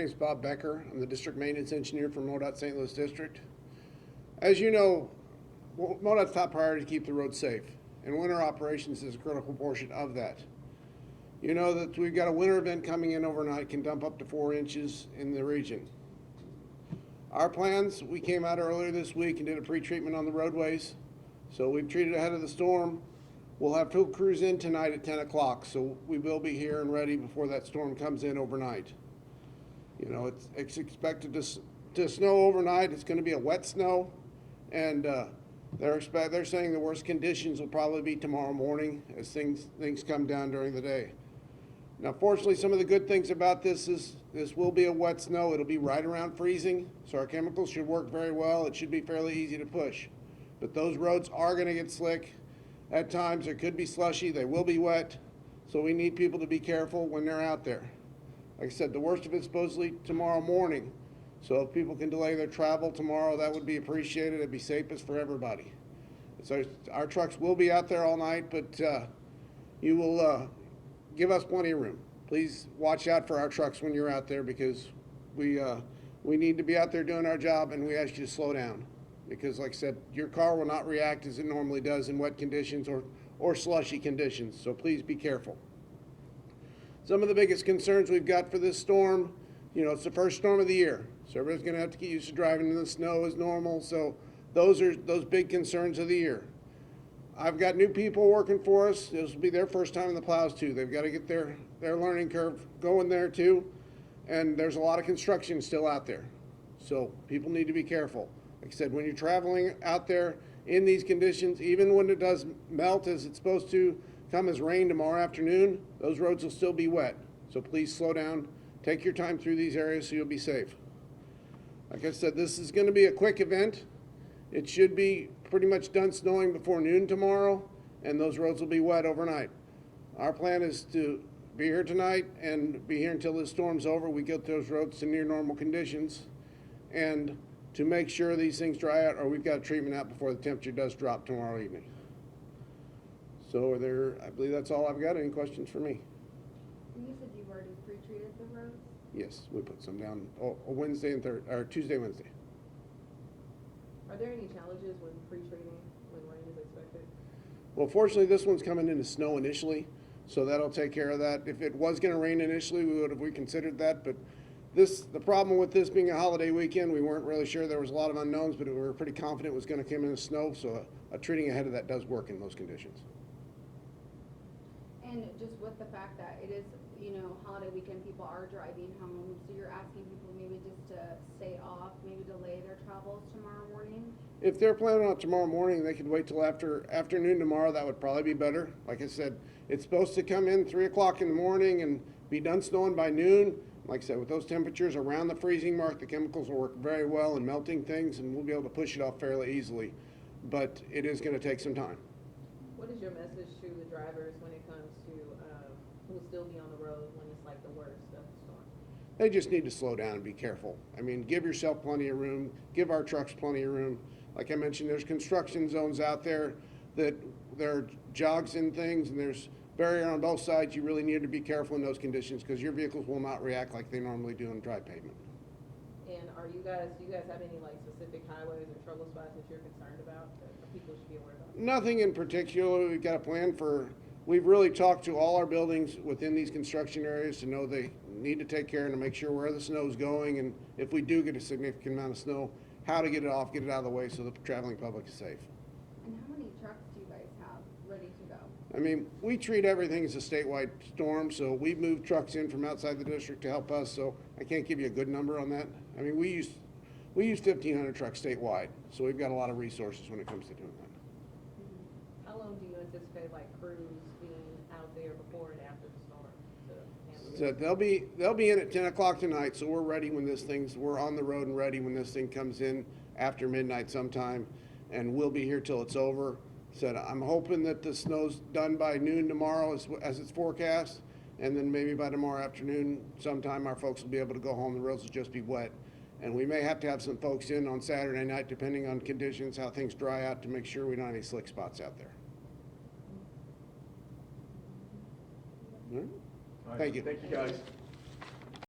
My name is Bob Becker. I'm the district maintenance engineer for MODOT St. Louis District. As you know, MODOT's top priority is to keep the roads safe, and winter operations is a critical portion of that. You know that we've got a winter event coming in overnight, can dump up to 4 inches in the region. Our plans, we came out earlier this week and did a pre-treatment on the roadways. So we've treated ahead of the storm. We'll have field crews in tonight at 10 o'clock, so we will be here and ready before that storm comes in overnight. You know, it's expected to snow overnight. It's going to be a wet snow, and they're saying the worst conditions will probably be tomorrow morning as things come down during the day. Now, fortunately, some of the good things about this is this will be a wet snow. It'll be right around freezing, so our chemicals should work very well. It should be fairly easy to push. But those roads are going to get slick. At times, there could be slushy. They will be wet, so we need people to be careful when they're out there. Like I said, the worst of it's supposedly tomorrow morning. So if people can delay their travel tomorrow, that would be appreciated. It'd be safest for everybody. So our trucks will be out there all night, but you will give us plenty of room. Please watch out for our trucks when you're out there, because we need to be out there doing our job, and we ask you to slow down. Because like I said, your car will not react as it normally does in wet conditions or slushy conditions. So please be careful. Some of the biggest concerns we've got for this storm, you know, it's the first storm of the year. So everybody's going to have to get used to driving in the snow as normal. So those are those big concerns of the year. I've got new people working for us. This will be their first time in the plows too. They've got to get their learning curve going there too. And there's a lot of construction still out there. So people need to be careful. Like I said, when you're traveling out there in these conditions, even when it does melt as it's supposed to come as rain tomorrow afternoon, those roads will still be wet. So please slow down, take your time through these areas so you'll be safe. Like I said, this is going to be a quick event. It should be pretty much done snowing before noon tomorrow, and those roads will be wet overnight. Our plan is to be here tonight and be here until this storm's over. We get those roads to near normal conditions, and to make sure these things dry out, or we've got treatment out before the temperature does drop tomorrow evening. So I believe that's all I've got. Any questions for me? And you said you've already pre-treated the roads? Yes, we put some down Wednesday and Tuesday, Wednesday. Are there any challenges when pre-treating when rain is expected? Well, fortunately, this one's coming into snow initially, so that'll take care of that. If it was going to rain initially, we would have reconsidered that. But the problem with this being a holiday weekend, we weren't really sure. There was a lot of unknowns, but we were pretty confident it was going to come in the snow. So a treating ahead of that does work in those conditions. And just with the fact that it is, you know, holiday weekend, people are driving home, so you're asking people maybe just to stay off, maybe delay their travels tomorrow morning? If they're planning on it tomorrow morning, they could wait till afternoon tomorrow. That would probably be better. Like I said, it's supposed to come in 3 o'clock in the morning and be done snowing by noon. Like I said, with those temperatures around the freezing mark, the chemicals will work very well in melting things, and we'll be able to push it off fairly easily. But it is going to take some time. What is your message to the drivers when it comes to who will still be on the road when it's like the worst of the storm? They just need to slow down and be careful. I mean, give yourself plenty of room. Give our trucks plenty of room. Like I mentioned, there's construction zones out there that there are jogs and things, and there's barrier on both sides. You really need to be careful in those conditions because your vehicles will not react like they normally do on dry pavement. And do you guys have any like specific highways or trouble spots that you're concerned about that people should be aware of? Nothing in particular. We've got a plan we've really talked to all our buildings within these construction areas to know they need to take care and to make sure where the snow's going, and if we do get a significant amount of snow, how to get it off, get it out of the way so the traveling public is safe. And how many trucks do you guys have ready to go? I mean, we treat everything as a statewide storm, so we've moved trucks in from outside the district to help us, so I can't give you a good number on that. I mean, we use 1,500 trucks statewide, so we've got a lot of resources when it comes to doing that. How long do you anticipate like crews being out there before and after the storm to handle So they'll be in at 10 o'clock tonight, so we're ready when we're on the road and ready when this thing comes in after midnight sometime, and we'll be here till it's over. Said I'm hoping that the snow's done by noon tomorrow as it's forecast, and then maybe by tomorrow afternoon sometime our folks will be able to go home. The roads will just be wet. And we may have to have some folks in on Saturday night, depending on conditions, how things dry out, to make sure we don't have any slick spots out there. All right. All right. Thank you. Thank you, guys.